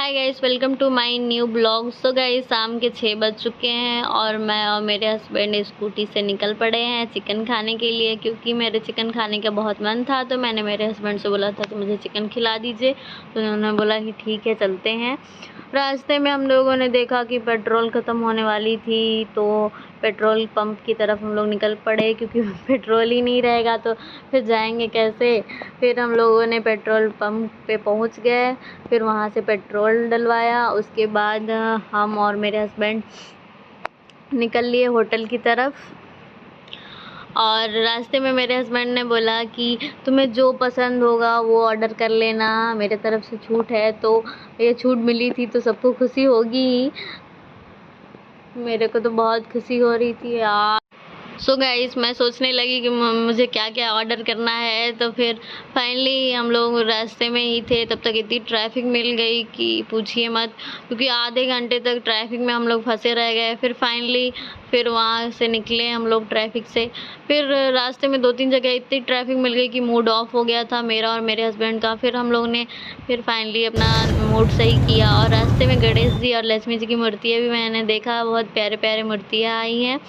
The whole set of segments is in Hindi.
Hi guys, welcome to my new blog. So guys, शाम के 6 बज चुके हैं और मैं और मेरे हस्बैंड स्कूटी से निकल पड़े हैं चिकन खाने के लिए, क्योंकि मेरे चिकन खाने का बहुत मन था। तो मैंने मेरे हस्बैंड से बोला था कि मुझे चिकन खिला दीजिए, तो उन्होंने बोला कि ठीक है चलते हैं। रास्ते में हम लोगों ने देखा कि पेट्रोल ख़त्म होने वाली थी, तो पेट्रोल पंप की तरफ हम लोग निकल पड़े, क्योंकि पेट्रोल ही नहीं रहेगा तो फिर जाएंगे कैसे। फिर हम लोगों ने पेट्रोल पंप पे पहुंच गए, फिर वहां से पेट्रोल डलवाया। उसके बाद हम और मेरे हस्बैंड निकल लिए होटल की तरफ। और रास्ते में मेरे हस्बैंड ने बोला कि तुम्हें जो पसंद होगा वो ऑर्डर कर लेना, मेरे तरफ से छूट है। तो ये छूट मिली थी तो सबको खुशी होगी ही, मेरे को तो बहुत खुशी हो रही थी यार। सो गाइस, मैं सोचने लगी कि मुझे क्या क्या ऑर्डर करना है। तो फिर फाइनली हम लोग रास्ते में ही थे, तब तक इतनी ट्रैफिक मिल गई कि पूछिए मत, क्योंकि आधे घंटे तक ट्रैफिक में हम लोग फंसे रह गए। फिर फाइनली फिर वहाँ से निकले हम लोग ट्रैफिक से। फिर रास्ते में 2-3 जगह इतनी ट्रैफिक मिल गई कि मूड ऑफ हो गया था मेरा और मेरे हस्बैंड का। फिर हम लोग ने फिर फाइनली अपना मूड सही किया, और रास्ते में गणेश जी और लक्ष्मी जी की मूर्तियाँ भी मैंने देखा, बहुत प्यारे प्यारे मूर्तियाँ आई हैं।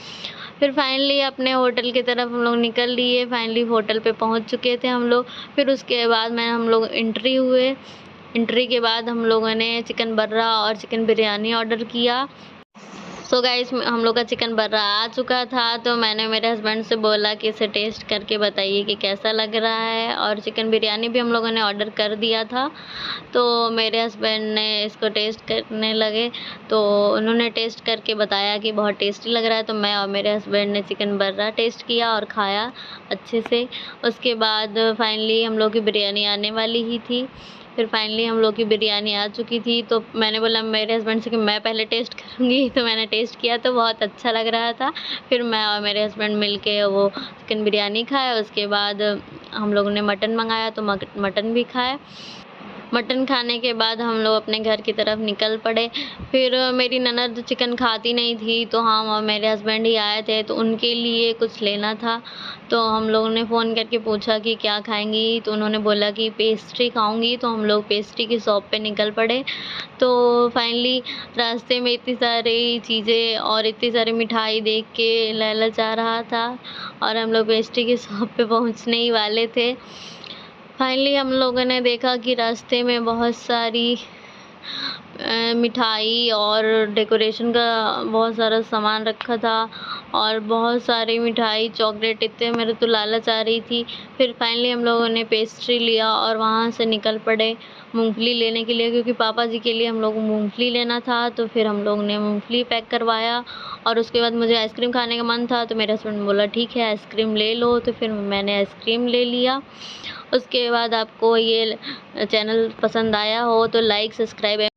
फिर फाइनली अपने होटल की तरफ हम लोग निकल लिए। फाइनली होटल पे पहुंच चुके थे हम लोग। फिर उसके बाद हम लोग एंट्री हुए। एंट्री के बाद हम लोगों ने चिकन बर्रा और चिकन बिरयानी ऑर्डर किया। सो गाइस, हम लोग का चिकन बर्रा आ चुका था, तो मैंने मेरे हस्बैंड से बोला कि इसे टेस्ट करके बताइए कि कैसा लग रहा है। और चिकन बिरयानी भी हम लोगों ने ऑर्डर कर दिया था, तो मेरे हस्बैंड ने इसको टेस्ट करने लगे, तो उन्होंने टेस्ट करके बताया कि बहुत टेस्टी लग रहा है। तो मैं और मेरे हस्बैंड ने चिकन बर्रा टेस्ट किया और खाया अच्छे से। उसके बाद फाइनली हम लोग की बिरयानी आने वाली ही थी। फिर फाइनली हम लोग की बिरयानी आ चुकी थी, तो मैंने बोला मेरे हस्बैंड से कि मैं पहले टेस्ट करूँगी। तो मैंने टेस्ट किया तो बहुत अच्छा लग रहा था। फिर मैं और मेरे हस्बैंड मिलके वो चिकन बिरयानी खाया। उसके बाद हम लोगों ने मटन मंगाया, तो मटन भी खाया। मटन खाने के बाद हम लोग अपने घर की तरफ निकल पड़े। फिर मेरी ननद चिकन खाती नहीं थी, तो हम और मेरे हस्बैंड ही आए थे, तो उनके लिए कुछ लेना था। तो हम लोगों ने फ़ोन करके पूछा कि क्या खाएंगी, तो उन्होंने बोला कि पेस्ट्री खाऊंगी। तो हम लोग पेस्ट्री की शॉप पे निकल पड़े। तो फाइनली रास्ते में इतनी सारी चीज़ें और इतनी सारी मिठाई देख के लालच आ रहा था, और हम लोग पेस्ट्री की शॉप पे पहुंचने ही वाले थे। फाइनली हम लोगों ने देखा कि रास्ते में बहुत सारी मिठाई और डेकोरेशन का बहुत सारा सामान रखा था, और बहुत सारी मिठाई चॉकलेट, इतने मेरे तो लालच आ रही थी। फिर फाइनली हम लोगों ने पेस्ट्री लिया और वहाँ से निकल पड़े मूंगफली लेने के लिए, क्योंकि पापा जी के लिए हम लोग को मूंगफली लेना था। तो फिर हम लोग ने मूंगफली पैक करवाया, और उसके बाद मुझे आइसक्रीम खाने का मन था, तो मेरे हस्बैंड बोला ठीक है आइसक्रीम ले लो। तो फिर मैंने आइसक्रीम ले लिया। उसके बाद आपको ये चैनल पसंद आया हो तो लाइक, सब्सक्राइब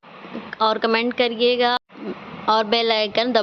और कमेंट करिएगा, और बेल आइकन